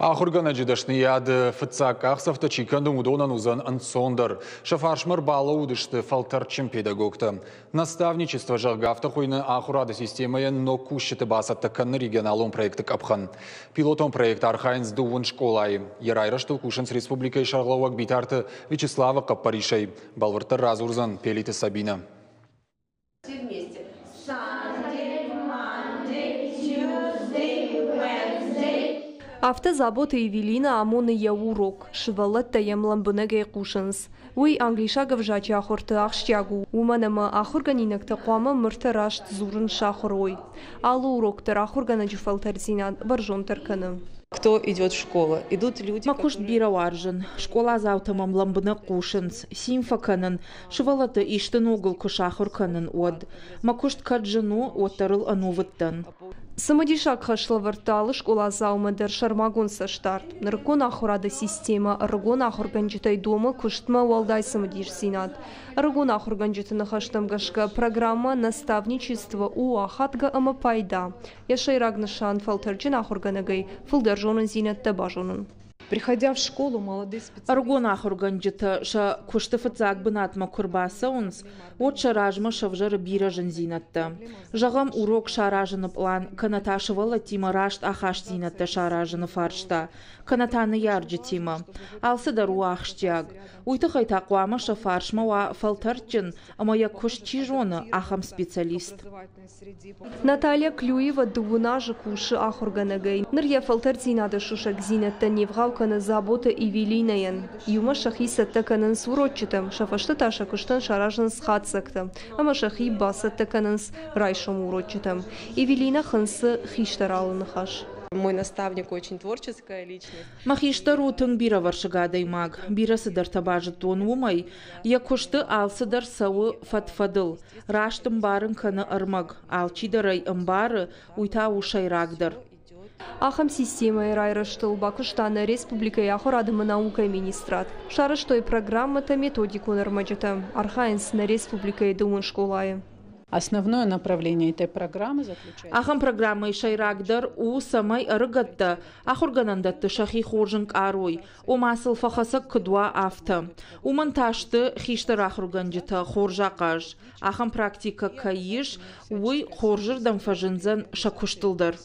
Ахургана жидашны яды фыцак ақсафта чиканды удонан узан ансондыр. Шафаршмыр балы удышты фалтарчым педагогты. Наставничество жағгафта қойны ахурады системая но кушеты басатты канны регионалон проекты капхан. Пилотон проект архайнс дуын школай. Ерайраштыл кушынс республикай шарглауак битарты Вячеслава Каппаришай. Балвыртыр разурзан пелиты Сабина. Автозабота Евелина амоны я урок. Швалатта ямламбынагай кушанс. Уй англишагов жачи ахорты ахштягу. Уманама ахурганинак тақуама мырта рашт зурын шахорой. Алу уроктар ахургана джуфалтарзинан баржон тарканы. Кто идет в школу? Идут люди, Макушт бирауаржен, школа заутамам ламбына кушанс, симфаканан, швалата иштен угол кушахур канан од. Макушт каджану оттарыл анувыттан. Самодишак хашлаварталы школа заумадыр шармагон саштарт. Наркон ахурада система, аргон ахурганджитай дома куштма уалдай самодиш синат. Аргон ахурганджитана хаштамгашка программа наставничества у ахатга амапайда. Яшайрагнашан фалтарджин ахурганагай фылдержонын зинатта бажонын. Приходя в школу, молодые специалисты. Аргон ахурганджита ша куштыфыцак бынатма курбаса унс, от шаражма шавжар бира жензинатта. Жагам урок шаражаны план, каната шывала тима рашт ахаш зинатта шаражаны фаршта. Канатаны ярджи тима. Алсы дару ахштяг. Уйты хайтақуама шафаршма ва фалтарчын, ама я куштижоны ахам специалист. Наталья Клюева дугуна же куши ахурганагай. Нырья фалтарцинада шушак зинатта невгавкана забота Евелинаян. Юма шахи саттаканан с урочитам, шафашта таша куштан шаражан с хатсакта, ама шахи басаттаканан с райшом урочитам. Евелина хансы хиштаралын хаш. Мой наставник очень творческая личность. Махиштару тын бира варшагадай маг, бира сыдар табажы тон умай, я кушты ал сыдар сауы фатфадыл, раштым барын каны армаг, ал чидарай амбары уйта ушайрагдар. Ахам система райраштыл бакуштана республика яхурадымы наука министрат. Шарыштой программата методику нормаджита. Архайнс на республика думын школае. Основное направление этой программы заключается... Ахам программы шайрагдар у самай аргатта, ахурганандатты шахи хоржынк арой, у масыл фахасак кдуа авта. У монтажты хиштар ахурганджита хоржақаж. Ахам практика каиш, уй хоржыр дамфажынзан шакуштылдар.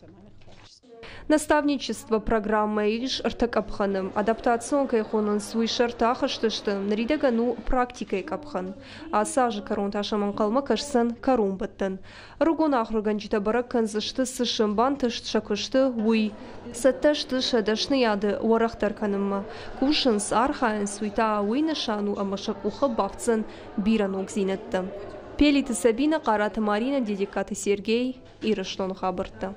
Наставничество программы иш артакапханым, адаптацион кайхонын суй шартахаштыштым, наридагану практикай капхан. А сажы карун ташаман калма кашсан карун баттан. Ругон ахруганджита бараккан зашты сышымбан тышт шакышты уй. Сатташты шадашны яды уарахтарканымма. Кушынс архайын суйта уй нышану амашак уха бавцын биранок зинетті. Пелиты Сабина, Карата Марина, Дедикаты Сергей, Ирыштон Хабарта.